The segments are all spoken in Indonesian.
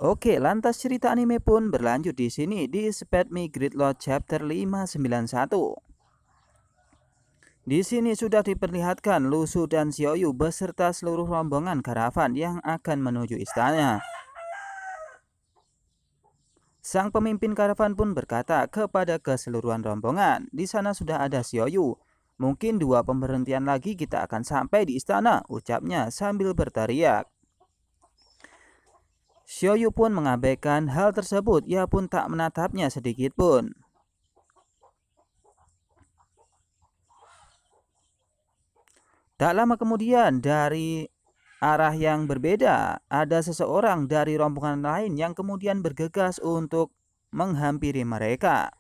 Oke, lantas cerita anime pun berlanjut di sini di Speed Me Gridlock chapter 591. Di sini sudah diperlihatkan Lusu dan Xiaoyu beserta seluruh rombongan karavan yang akan menuju istana. Sang pemimpin karavan pun berkata kepada keseluruhan rombongan, di sana sudah ada Xiaoyu. Mungkin 2 pemberhentian lagi kita akan sampai di istana, ucapnya sambil berteriak. Xiaoyu pun mengabaikan hal tersebut, ia pun tak menatapnya sedikit pun. Tak lama kemudian dari arah yang berbeda, ada seseorang dari rombongan lain yang kemudian bergegas untuk menghampiri mereka.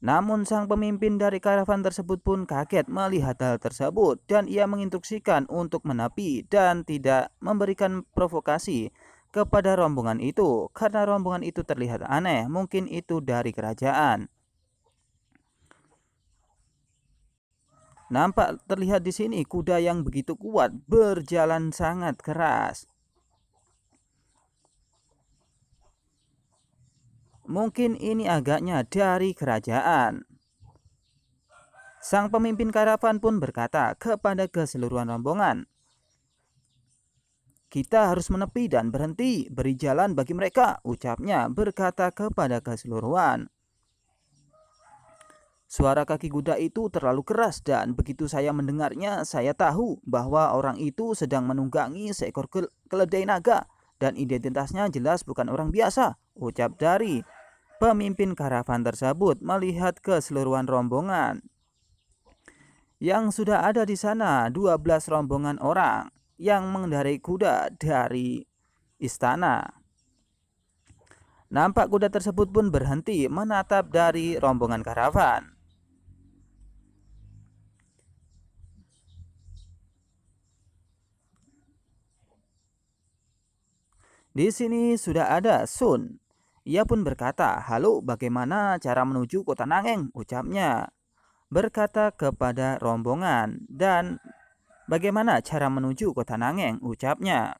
Namun sang pemimpin dari karavan tersebut pun kaget melihat hal tersebut dan ia menginstruksikan untuk menepi dan tidak memberikan provokasi kepada rombongan itu karena rombongan itu terlihat aneh, mungkin itu dari kerajaan. Nampak terlihat di sini kuda yang begitu kuat berjalan sangat keras. Mungkin ini agaknya dari kerajaan. Sang pemimpin karavan pun berkata kepada keseluruhan rombongan, "Kita harus menepi dan berhenti, beri jalan bagi mereka," ucapnya berkata kepada keseluruhan. Suara kaki kuda itu terlalu keras dan begitu saya mendengarnya, saya tahu bahwa orang itu sedang menunggangi seekor keledai naga dan identitasnya jelas bukan orang biasa, ucap dari pemimpin karavan tersebut melihat keseluruhan rombongan. Yang sudah ada di sana 12 rombongan orang yang mengendarai kuda dari istana. Nampak kuda tersebut pun berhenti menatap dari rombongan karavan. Di sini sudah ada Sun. Ia pun berkata, "Halo, bagaimana cara menuju kota Nangeng?" ucapnya. Berkata kepada rombongan, dan bagaimana cara menuju kota Nangeng, ucapnya.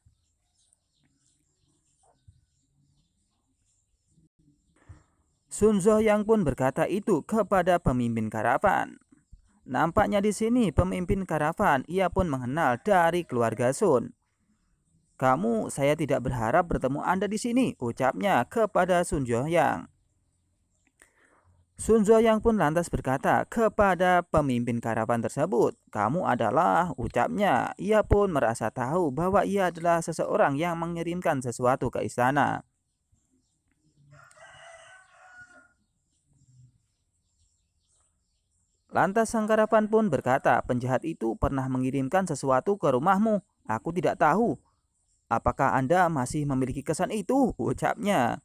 Sun Zohyang pun berkata itu kepada pemimpin karavan. Nampaknya di sini pemimpin karavan ia pun mengenal dari keluarga Sun. "Kamu, saya tidak berharap bertemu Anda di sini," ucapnya kepada Sun Zohyang. Sun Zohyang pun lantas berkata kepada pemimpin karavan tersebut, "Kamu adalah," ucapnya. Ia pun merasa tahu bahwa ia adalah seseorang yang mengirimkan sesuatu ke istana. Lantas sang karavan pun berkata, "Penjahat itu pernah mengirimkan sesuatu ke rumahmu. Aku tidak tahu. Apakah Anda masih memiliki kesan itu?" ucapnya.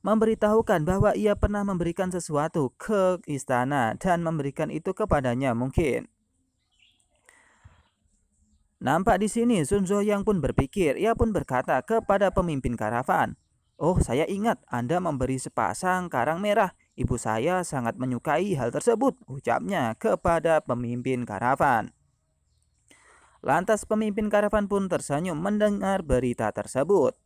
Memberitahukan bahwa ia pernah memberikan sesuatu ke istana dan memberikan itu kepadanya mungkin. Nampak di sini Sun Zohyang pun berpikir, ia pun berkata kepada pemimpin karavan, "Oh, saya ingat Anda memberi sepasang karang merah. Ibu saya sangat menyukai hal tersebut," ucapnya kepada pemimpin karavan. Lantas pemimpin karavan pun tersenyum mendengar berita tersebut.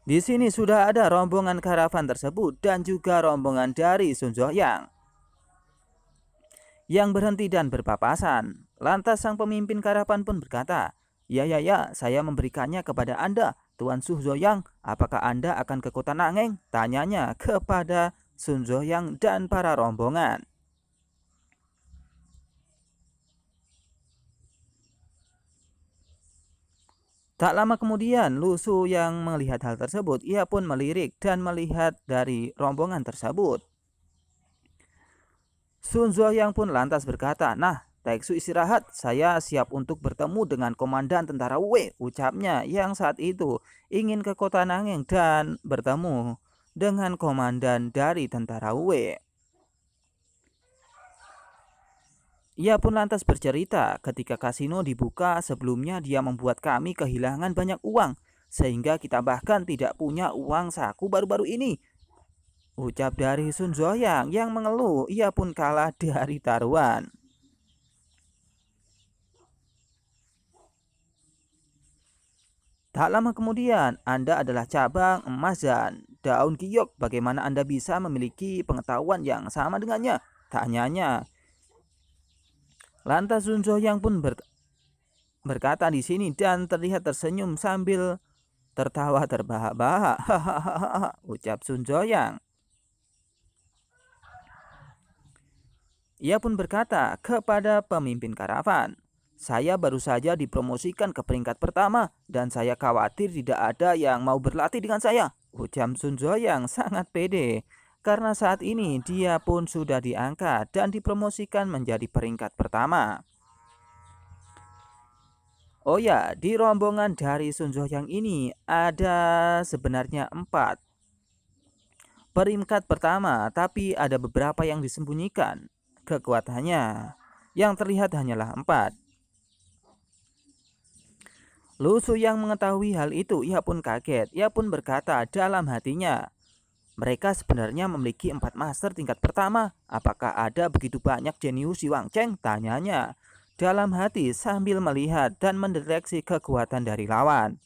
Di sini sudah ada rombongan karavan tersebut dan juga rombongan dari Sun Zohyang yang berhenti dan berpapasan. Lantas sang pemimpin karavan pun berkata, "Ya, saya memberikannya kepada Anda, Tuan Sun Zohyang. Apakah Anda akan ke kota Nangeng?" tanyanya kepada Sun Zohyang dan para rombongan. Tak lama kemudian, Lusu yang melihat hal tersebut, ia pun melirik dan melihat dari rombongan tersebut. Sun Zohyang pun lantas berkata, "Nah, Taeksu istirahat, saya siap untuk bertemu dengan komandan tentara Wei," ucapnya yang saat itu ingin ke kota Nangeng dan bertemu dengan komandan dari tentara Wei. Ia pun lantas bercerita, "Ketika kasino dibuka sebelumnya dia membuat kami kehilangan banyak uang, sehingga kita bahkan tidak punya uang saku baru-baru ini," ucap dari Sun Zohyang yang mengeluh ia pun kalah dari taruhan. Tak lama kemudian, Anda adalah cabang emas dan daun giok. Bagaimana Anda bisa memiliki pengetahuan yang sama dengannya? Tanyanya. Lantas Sun Yang pun berkata di sini dan terlihat tersenyum sambil tertawa terbahak-bahak. Hahaha, ucap Sun Yang. Ia pun berkata kepada pemimpin karavan, saya baru saja dipromosikan ke peringkat pertama dan saya khawatir tidak ada yang mau berlatih dengan saya. Ucap Sun Yang sangat pede karena saat ini dia pun sudah diangkat dan dipromosikan menjadi peringkat pertama. Oh ya, di rombongan dari Sun Yang ini ada sebenarnya 4 peringkat pertama, tapi ada beberapa yang disembunyikan kekuatannya. Yang terlihat hanyalah 4. Lu Su yang mengetahui hal itu, ia pun kaget. Ia pun berkata dalam hatinya, mereka sebenarnya memiliki 4 master tingkat pertama. Apakah ada begitu banyak jenius di Wang Cheng? Tanyanya dalam hati sambil melihat dan mendeteksi kekuatan dari lawan.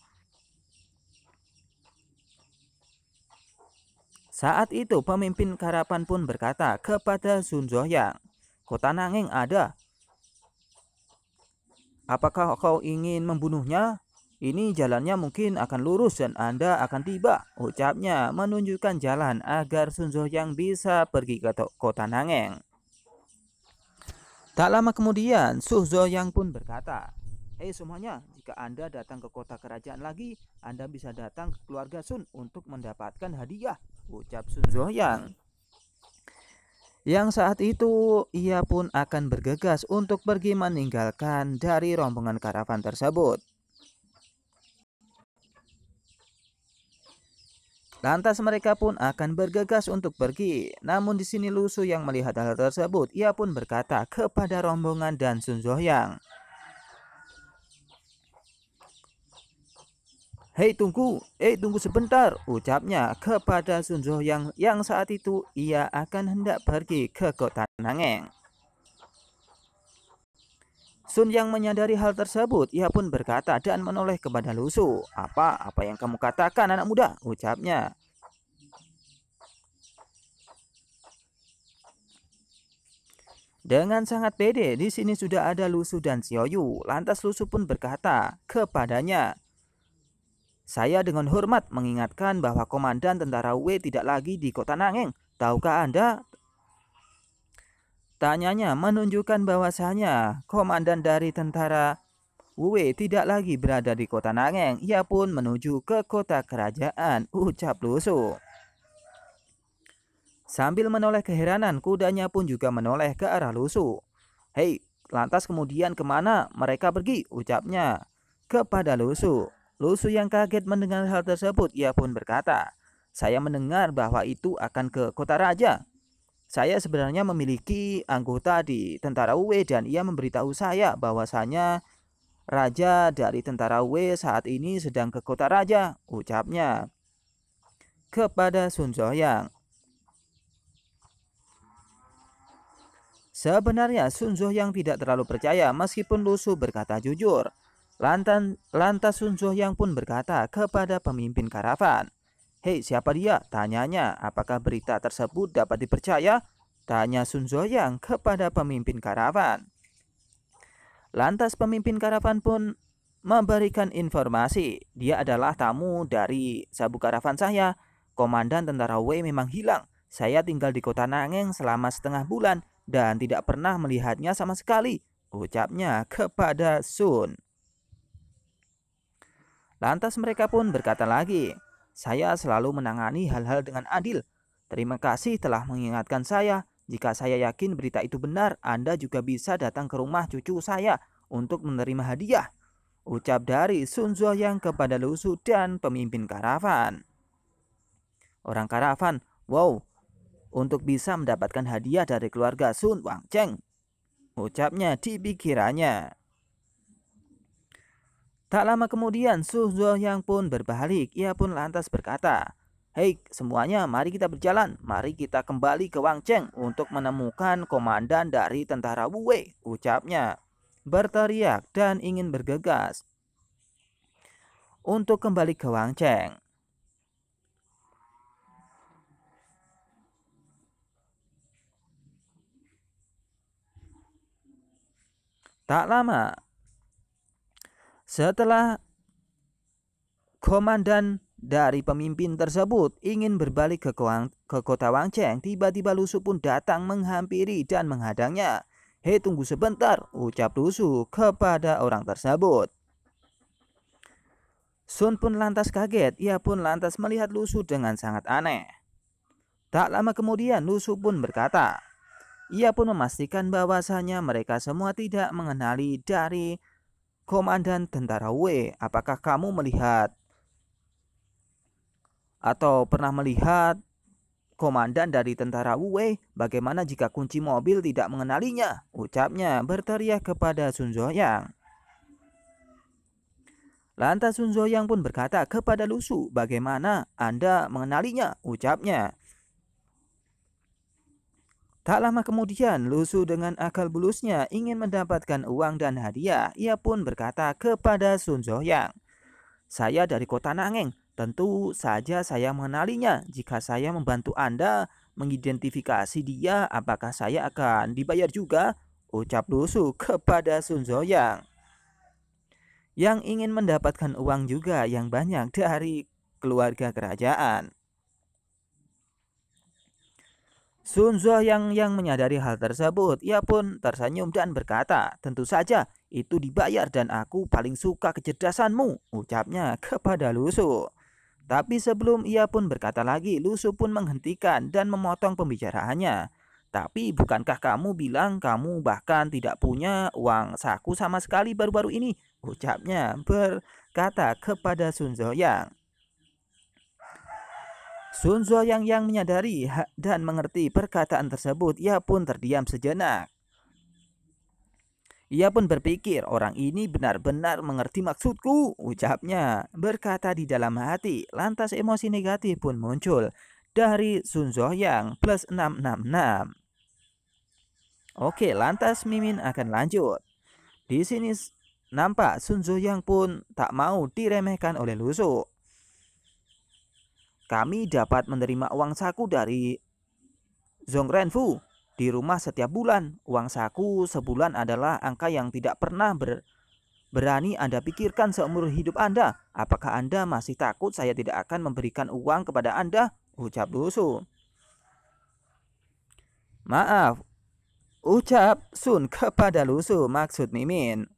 Saat itu pemimpin karavan pun berkata kepada Sun Yang, kota Nangeng ada. Apakah kau ingin membunuhnya? Ini jalannya mungkin akan lurus dan Anda akan tiba. Ucapnya menunjukkan jalan agar Sun Yang bisa pergi ke kota Nangeng. Tak lama kemudian Su Yang pun berkata, hei semuanya, jika Anda datang ke kota kerajaan lagi, Anda bisa datang ke keluarga Sun untuk mendapatkan hadiah. Ucap Sun Yang. Yang saat itu ia pun akan bergegas untuk pergi meninggalkan dari rombongan karavan tersebut. Lantas mereka pun akan bergegas untuk pergi. Namun di sini Lu Su yang melihat hal tersebut, ia pun berkata kepada rombongan dan Sun Yang, hei tunggu sebentar, ucapnya kepada Sun yang saat itu ia akan hendak pergi ke kota Nangeng. Sun yang menyadari hal tersebut, ia pun berkata dan menoleh kepada Lu Su. Apa yang kamu katakan anak muda? Ucapnya. Dengan sangat pede, di sini sudah ada Lu Su dan Xiao Yu. Lantas Lu Su pun berkata kepadanya, saya dengan hormat mengingatkan bahwa komandan tentara Wei tidak lagi di kota Nangeng. Tahukah Anda? Tanyanya menunjukkan bahwasanya komandan dari tentara Wei tidak lagi berada di kota Nangeng. Ia pun menuju ke kota kerajaan, ucap Lu Su. Sambil menoleh keheranan, kudanya pun juga menoleh ke arah Lu Su. Hei, lantas kemudian kemana mereka pergi? Ucapnya kepada Lu Su. Lu Su yang kaget mendengar hal tersebut, ia pun berkata, saya mendengar bahwa itu akan ke kota raja. Saya sebenarnya memiliki anggota di tentara Wei dan ia memberitahu saya bahwasanya raja dari tentara Wei saat ini sedang ke kota raja, ucapnya kepada Sun Yang. Sebenarnya Sun Yang tidak terlalu percaya meskipun Lu Su berkata jujur. Lantas Sun Yang pun berkata kepada pemimpin karavan, hei siapa dia? Tanyanya, apakah berita tersebut dapat dipercaya? Tanya Sun Yang kepada pemimpin karavan. Lantas pemimpin karavan pun memberikan informasi, dia adalah tamu dari sabu karavan saya. Komandan tentara Wei memang hilang. Saya tinggal di kota Nangeng selama setengah bulan dan tidak pernah melihatnya sama sekali, ucapnya kepada Sun. Lantas mereka pun berkata lagi, saya selalu menangani hal-hal dengan adil. Terima kasih telah mengingatkan saya. Jika saya yakin berita itu benar, Anda juga bisa datang ke rumah cucu saya untuk menerima hadiah. Ucap dari Sun Yang kepada Lu Su dan pemimpin karavan. Orang karavan, wow, untuk bisa mendapatkan hadiah dari keluarga Sun Wang Cheng, ucapnya di pikirannya. Tak lama kemudian Su Yang pun berbalik. Ia pun lantas berkata, hei semuanya, mari kita berjalan. Mari kita kembali ke Wang Cheng untuk menemukan komandan dari tentara Wei, ucapnya berteriak dan ingin bergegas. untuk kembali ke Wang Cheng. Tak lama setelah komandan dari pemimpin tersebut ingin berbalik ke kota Wang Cheng, tiba-tiba Lu Su pun datang menghampiri dan menghadangnya. "Hei, tunggu sebentar," ucap Lu Su kepada orang tersebut. Sun pun lantas kaget, ia pun lantas melihat Lu Su dengan sangat aneh. Tak lama kemudian Lu Su pun berkata, ia pun memastikan bahwasanya mereka semua tidak mengenali dari komandan tentara Wei. "Apakah kamu melihat atau pernah melihat komandan dari tentara Wei? Bagaimana jika kunci mobil tidak mengenalinya?" ucapnya berteriak kepada Sun Zuoyang. Lantas Sun Zuoyang pun berkata kepada Lu Su, "Bagaimana Anda mengenalinya?" ucapnya. Tak lama kemudian, Lu Su dengan akal bulusnya ingin mendapatkan uang dan hadiah. Ia pun berkata kepada Sun Zuoyang, "Saya dari kota Nangeng. Tentu saja saya mengenalinya. Jika saya membantu Anda mengidentifikasi dia, apakah saya akan dibayar juga?" ucap Lu Su kepada Sun Zuoyang, yang ingin mendapatkan uang juga yang banyak dari keluarga kerajaan. Sun Zuoyang yang menyadari hal tersebut, ia pun tersenyum dan berkata, "Tentu saja itu dibayar dan aku paling suka kecerdasanmu," ucapnya kepada Lu Su. Tapi sebelum ia pun berkata lagi, Lu Su pun menghentikan dan memotong pembicaraannya. "Tapi bukankah kamu bilang kamu bahkan tidak punya uang saku sama sekali baru-baru ini?" ucapnya berkata kepada Sun Zuoyang. Sun Zuoyang yang menyadari dan mengerti perkataan tersebut, ia pun terdiam sejenak. Ia pun berpikir, "Orang ini benar-benar mengerti maksudku," ucapnya berkata di dalam hati. Lantas emosi negatif pun muncul dari Sun Zuoyang plus 666. Oke, lantas Mimin akan lanjut. Di sini nampak Sun Zuoyang pun tak mau diremehkan oleh Lu Su. "Kami dapat menerima uang saku dari Zhong Renfu di rumah setiap bulan. Uang saku sebulan adalah angka yang tidak pernah berani Anda pikirkan seumur hidup Anda. Apakah Anda masih takut saya tidak akan memberikan uang kepada Anda?" ucap Lu Su. "Maaf," ucap Sun kepada Lu Su, maksud Mimin.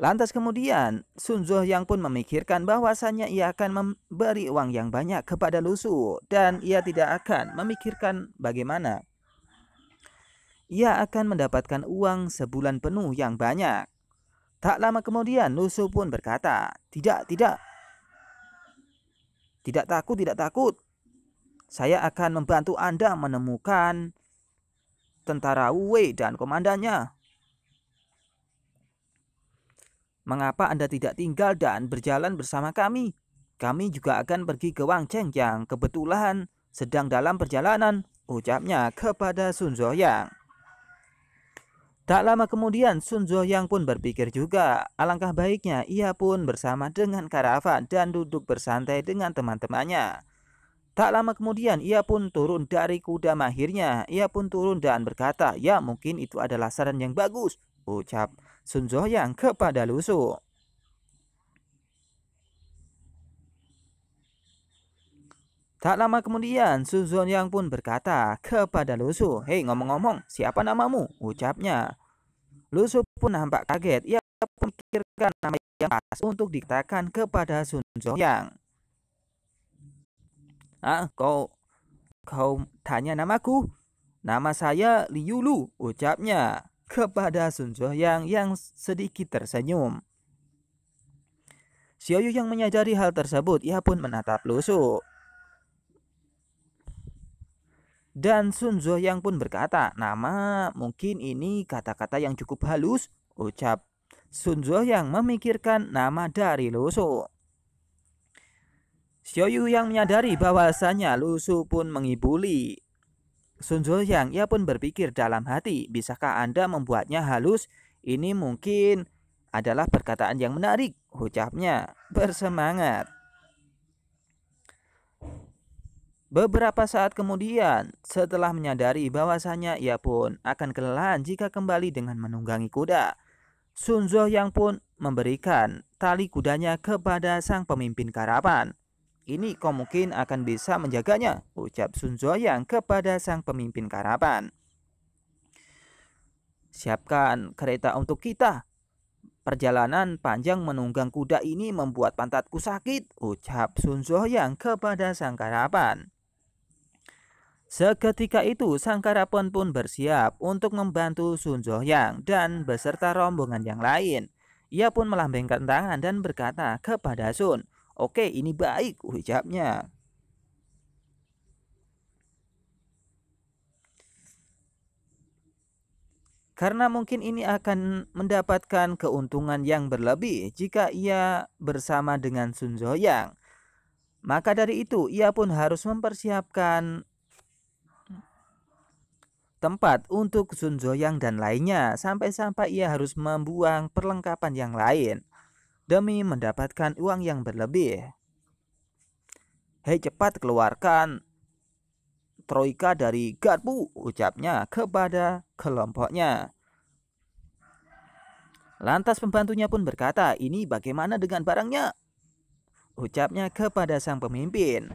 Lantas kemudian Sun Zuoyang pun memikirkan bahwasannya ia akan memberi uang yang banyak kepada Lu Su dan ia tidak akan memikirkan bagaimana ia akan mendapatkan uang sebulan penuh yang banyak. Tak lama kemudian Lu Su pun berkata, Tidak takut, tidak takut. Saya akan membantu Anda menemukan tentara Wei dan komandannya. Mengapa Anda tidak tinggal dan berjalan bersama kami? Kami juga akan pergi ke Wang Cheng yang kebetulan sedang dalam perjalanan," ucapnya kepada Sun Zuoyang. Tak lama kemudian Sun Zuoyang pun berpikir juga, alangkah baiknya ia pun bersama dengan karavan dan duduk bersantai dengan teman-temannya. Tak lama kemudian ia pun turun dari kuda mahirnya. Ia pun turun dan berkata, "Ya, mungkin itu adalah saran yang bagus," ucap Sun Zuoyang kepada Lu Su. Tak lama kemudian Sun Zuoyang pun berkata kepada Lu Su, "Hei, ngomong-ngomong, siapa namamu?" ucapnya. Lu Su pun nampak kaget. Ia pun memikirkan nama yang pas untuk dikatakan kepada Sun Zuoyang. "Ah, kau tanya namaku? Nama saya Liu Lu," ucapnya kepada Sun Zuoyang yang sedikit tersenyum. Xiao Yu yang menyadari hal tersebut, ia pun menatap Lu Su. Dan Sun Zuoyang pun berkata, "Nama, mungkin ini kata-kata yang cukup halus," ucap Sun Zuoyang memikirkan nama dari Lu Su. Xiao Yu yang menyadari bahwasanya Lu Su pun mengibuli Sun Zuoyang, ia pun berpikir dalam hati, "Bisakah Anda membuatnya halus? Ini mungkin adalah perkataan yang menarik," ucapnya bersemangat. Beberapa saat kemudian, setelah menyadari bahwasanya ia pun akan kelelahan jika kembali dengan menunggangi kuda, Sun Zhuoyang pun memberikan tali kudanya kepada sang pemimpin karavan. Ini kau mungkin akan bisa menjaganya, ucap Sun Zhuoyang kepada sang pemimpin karavan. Siapkan kereta untuk kita. Perjalanan panjang menunggang kuda ini membuat pantatku sakit, ucap Sun Zhuoyang kepada sang karavan. Seketika itu sang karavan pun bersiap untuk membantu Sun Zhuoyang dan beserta rombongan yang lain. Ia pun melambaikan tangan dan berkata kepada Sun, "Oke, ini baik," ucapnya. Karena mungkin ini akan mendapatkan keuntungan yang berlebih jika ia bersama dengan Sun Zhuoyang. Maka dari itu ia pun harus mempersiapkan tempat untuk Sun Zhuoyang dan lainnya, sampai-sampai ia harus membuang perlengkapan yang lain demi mendapatkan uang yang berlebih. "Hei, cepat keluarkan troika dari garpu," ucapnya kepada kelompoknya. Lantas pembantunya pun berkata, "Ini bagaimana dengan barangnya?" ucapnya kepada sang pemimpin.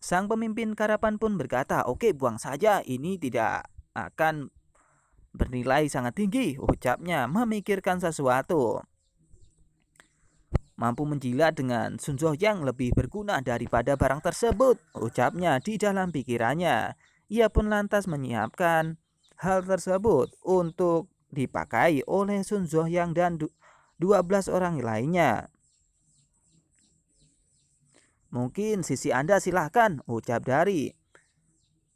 Sang pemimpin karavan pun berkata, "Oke, buang saja, ini tidak akan bernilai sangat tinggi," ucapnya memikirkan sesuatu. "Mampu menjilat dengan Sun Zhuoyang lebih berguna daripada barang tersebut," ucapnya di dalam pikirannya. Ia pun lantas menyiapkan hal tersebut untuk dipakai oleh Sun Zhuoyang dan 12 orang lainnya. "Mungkin sisi Anda silahkan," ucap dari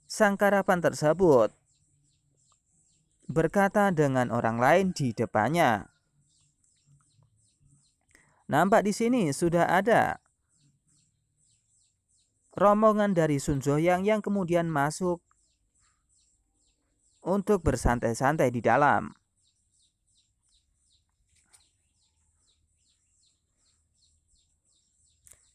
sang karavan tersebut, berkata dengan orang lain di depannya. Nampak di sini sudah ada rombongan dari Sun Zhuoyang yang kemudian masuk untuk bersantai-santai di dalam.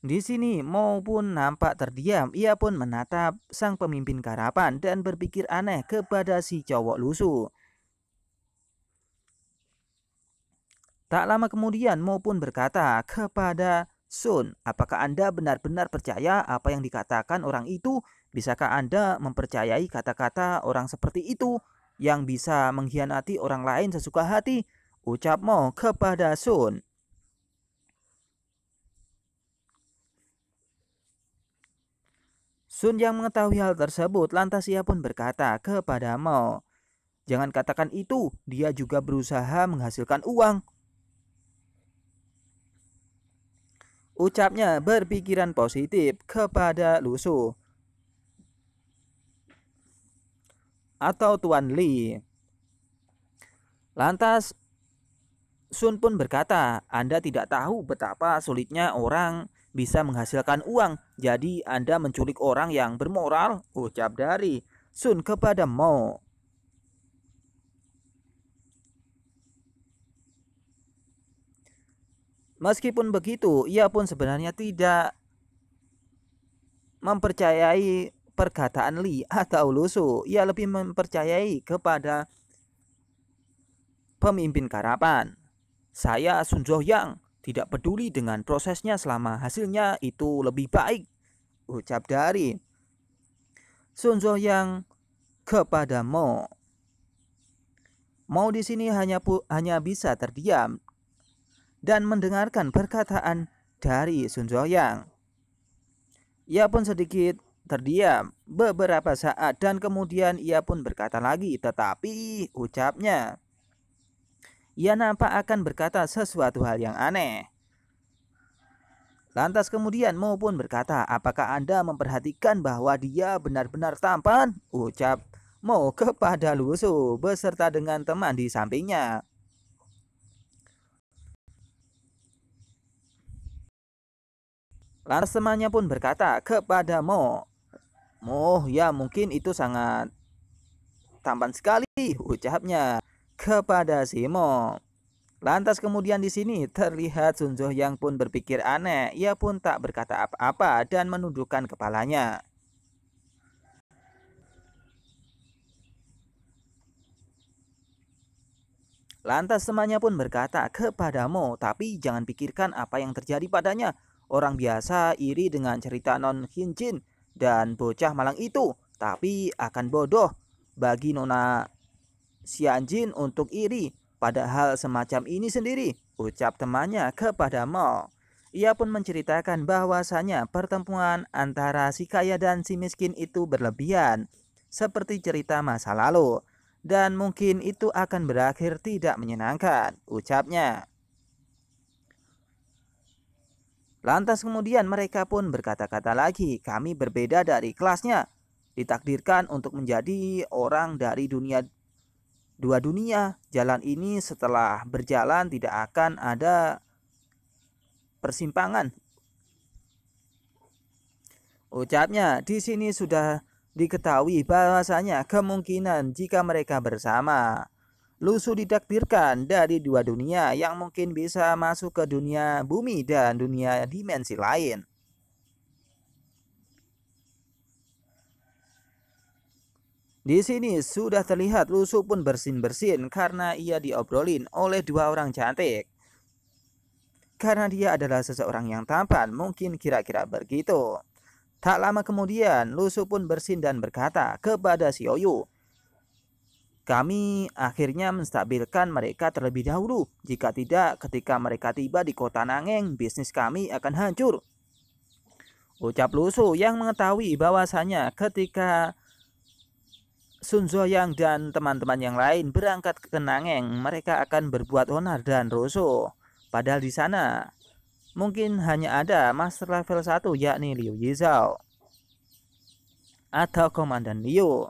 Di sini Mo pun nampak terdiam. Ia pun menatap sang pemimpin karavan dan berpikir aneh kepada si cowok lusuh. Tak lama kemudian Mo pun berkata kepada Sun, "Apakah Anda benar-benar percaya apa yang dikatakan orang itu? Bisakah Anda mempercayai kata-kata orang seperti itu yang bisa mengkhianati orang lain sesuka hati?" ucap Mo kepada Sun. Sun yang mengetahui hal tersebut, lantas ia pun berkata kepada Mo, "Jangan katakan itu, dia juga berusaha menghasilkan uang," ucapnya berpikiran positif kepada Lusu atau Tuan Li. Lantas Sun pun berkata, "Anda tidak tahu betapa sulitnya orang bisa menghasilkan uang. Jadi Anda menculik orang yang bermoral," ucap dari Sun kepada Mo. Meskipun begitu, ia pun sebenarnya tidak mempercayai perkataan Li atau Lusu. Ia lebih mempercayai kepada pemimpin karavan. "Saya Sun Zhuoyang, tidak peduli dengan prosesnya selama hasilnya itu lebih baik," ucap dari Sun Zhuoyang kepada Mo. Mo di sini hanya bisa terdiam dan mendengarkan perkataan dari Sun Zhuoyang. Ia pun sedikit terdiam beberapa saat dan kemudian ia pun berkata lagi, "Tetapi," ucapnya, ia nampak akan berkata sesuatu hal yang aneh. Lantas kemudian Mo pun berkata, "Apakah Anda memperhatikan bahwa dia benar-benar tampan?" ucap Mo kepada Lusu beserta dengan teman di sampingnya. Lantas temannya pun berkata kepada Mo, "Mo, ya mungkin itu sangat tampan sekali," ucapnya kepada si Mo. Lantas kemudian di sini terlihat Sun Yang pun berpikir aneh. Ia pun tak berkata apa-apa dan menundukkan kepalanya. Lantas temannya pun berkata kepadamu, tapi jangan pikirkan apa yang terjadi padanya. Orang biasa iri dengan cerita non Hinjin dan bocah malang itu, tapi akan bodoh bagi Nona Xianjin untuk iri pada hal semacam ini sendiri, ucap temannya kepada Mo. Ia pun menceritakan bahwasanya pertemuan antara si kaya dan si miskin itu berlebihan, seperti cerita masa lalu, dan mungkin itu akan berakhir tidak menyenangkan, ucapnya. Lantas kemudian mereka pun berkata-kata lagi, kami berbeda dari kelasnya, ditakdirkan untuk menjadi orang dari dua dunia. Jalan ini setelah berjalan tidak akan ada persimpangan, ucapnya. Di sini sudah diketahui bahwasanya kemungkinan jika mereka bersama, Lusu ditakdirkan dari dua dunia yang mungkin bisa masuk ke dunia bumi dan dunia dimensi lain. Di sini sudah terlihat Lusu pun bersin-bersin karena ia diobrolin oleh dua orang cantik. Karena dia adalah seseorang yang tampan, mungkin kira-kira begitu. Tak lama kemudian, Lusu pun bersin dan berkata kepada Xiaoyu, kami akhirnya menstabilkan mereka terlebih dahulu. Jika tidak, ketika mereka tiba di kota Nangeng, bisnis kami akan hancur, ucap Lusu yang mengetahui bahwasanya ketika Sun Zoyang dan teman-teman yang lain berangkat ke Nangeng, mereka akan berbuat onar dan rusuh. Padahal di sana mungkin hanya ada master level 1, yakni Liu Yizhao atau Komandan Liu.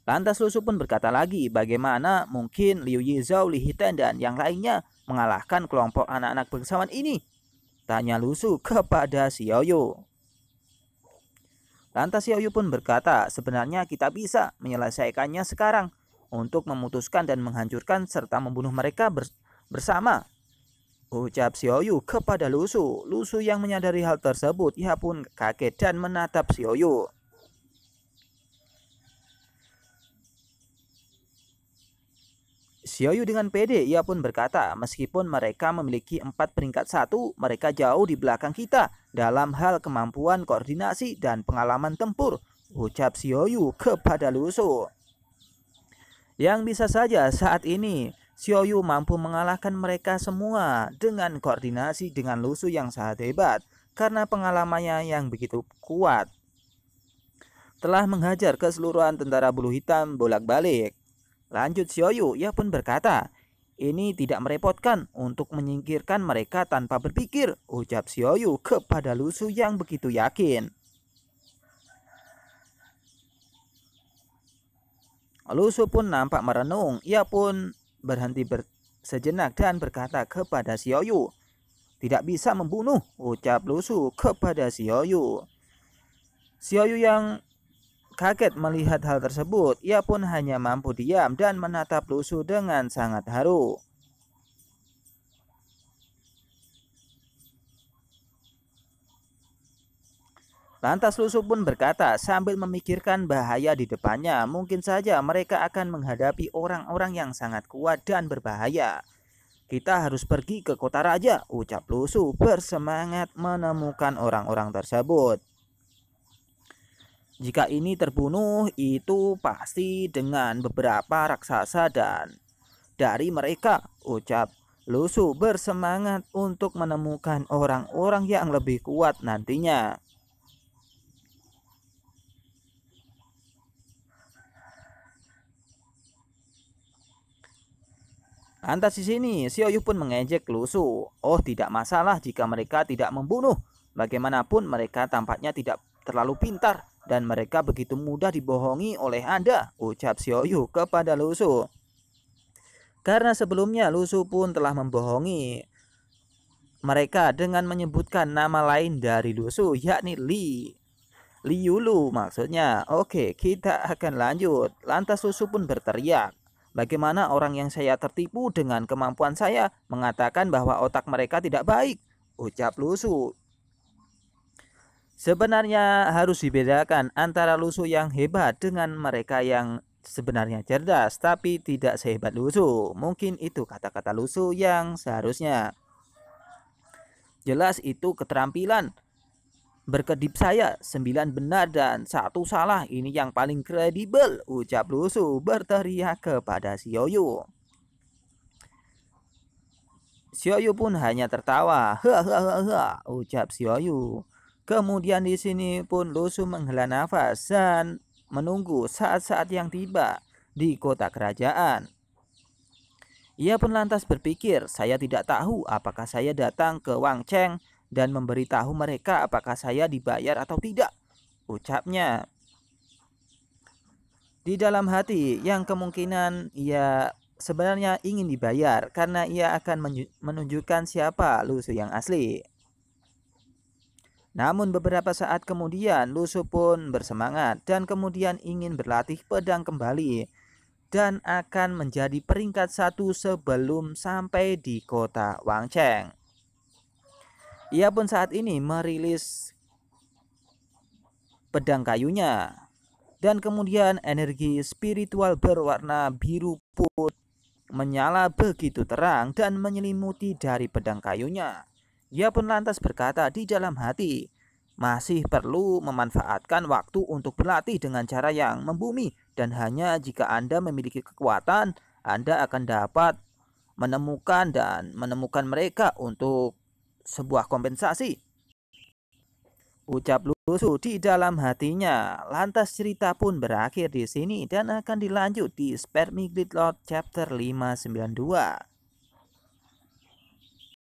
Lantas Lusu pun berkata lagi, bagaimana mungkin Liu Yizhao, Li Hiten dan yang lainnya mengalahkan kelompok anak-anak bangsawan ini? Tanya Lusu kepada Xiaoyu. Lantas Xiaoyu pun berkata, sebenarnya kita bisa menyelesaikannya sekarang untuk memutuskan dan menghancurkan serta membunuh mereka bersama, ucap Xiaoyu kepada Lusu. Lusu yang menyadari hal tersebut, ia pun kaget dan menatap Xiaoyu. Xiaoyu dengan pede, ia pun berkata, meskipun mereka memiliki 4 peringkat 1, mereka jauh di belakang kita dalam hal kemampuan koordinasi dan pengalaman tempur, ucap Xiaoyu kepada Lusu. Yang bisa saja saat ini Xiaoyu mampu mengalahkan mereka semua dengan koordinasi dengan Lusu yang sangat hebat karena pengalamannya yang begitu kuat. Telah menghajar keseluruhan tentara bulu hitam bolak-balik. Lanjut Xiaoyu, ia pun berkata, ini tidak merepotkan untuk menyingkirkan mereka tanpa berpikir, ucap Xiaoyu kepada Lusu yang begitu yakin. Lusu pun nampak merenung, ia pun berhenti sejenak dan berkata kepada Xiaoyu, tidak bisa membunuh, ucap Lusu kepada Xiaoyu. Xiaoyu yang kaget melihat hal tersebut, ia pun hanya mampu diam dan menatap Lusu dengan sangat haru. Lantas Lusu pun berkata sambil memikirkan bahaya di depannya, mungkin saja mereka akan menghadapi orang-orang yang sangat kuat dan berbahaya. Kita harus pergi ke kota raja, ucap Lusu bersemangat menemukan orang-orang tersebut. Jika ini terbunuh, itu pasti dengan beberapa raksasa dan dari mereka, ucap Lusu bersemangat untuk menemukan orang-orang yang lebih kuat nantinya. Lantas di sini, Xiaoyu pun mengejek Lusu. Oh, tidak masalah jika mereka tidak membunuh. Bagaimanapun mereka tampaknya tidak terlalu pintar dan mereka begitu mudah dibohongi oleh Anda, ucap Xiaoyu kepada Lusu. Karena sebelumnya Lusu pun telah membohongi mereka dengan menyebutkan nama lain dari Lusu, yakni Liu Lu maksudnya. Oke, kita akan lanjut. Lantas Lusu pun berteriak, Bagaimana orang yang saya tertipu dengan kemampuan saya mengatakan bahwa otak mereka tidak baik, ucap Lusu. Sebenarnya harus dibedakan antara Lusu yang hebat dengan mereka yang sebenarnya cerdas tapi tidak sehebat Lusu. Mungkin itu kata-kata Lusu yang seharusnya. Jelas itu keterampilan berkedip saya, 9 benar dan 1 salah, ini yang paling kredibel, ucap Lusu berteriak kepada Xiaoyu. Xiaoyu pun hanya tertawa. Hahaha, ucap Xiaoyu. Kemudian di sini pun Lusu menghela nafas dan menunggu saat-saat yang tiba di kota kerajaan. Ia pun lantas berpikir, saya tidak tahu apakah saya datang ke Wang Cheng dan memberitahu mereka apakah saya dibayar atau tidak, ucapnya. Di dalam hati yang kemungkinan ia sebenarnya ingin dibayar karena ia akan menunjukkan siapa Lusu yang asli. Namun beberapa saat kemudian Lusu pun bersemangat dan kemudian ingin berlatih pedang kembali dan akan menjadi peringkat 1 sebelum sampai di kota Wang Cheng. Ia pun saat ini merilis pedang kayunya dan kemudian energi spiritual berwarna biru pun menyala begitu terang dan menyelimuti dari pedang kayunya. Ia pun lantas berkata di dalam hati, masih perlu memanfaatkan waktu untuk berlatih dengan cara yang membumi dan hanya jika Anda memiliki kekuatan, Anda akan dapat menemukan mereka untuk sebuah kompensasi, ucap Lusu di dalam hatinya. Lantas cerita pun berakhir di sini dan akan dilanjut di Spermigrid Lord chapter 592.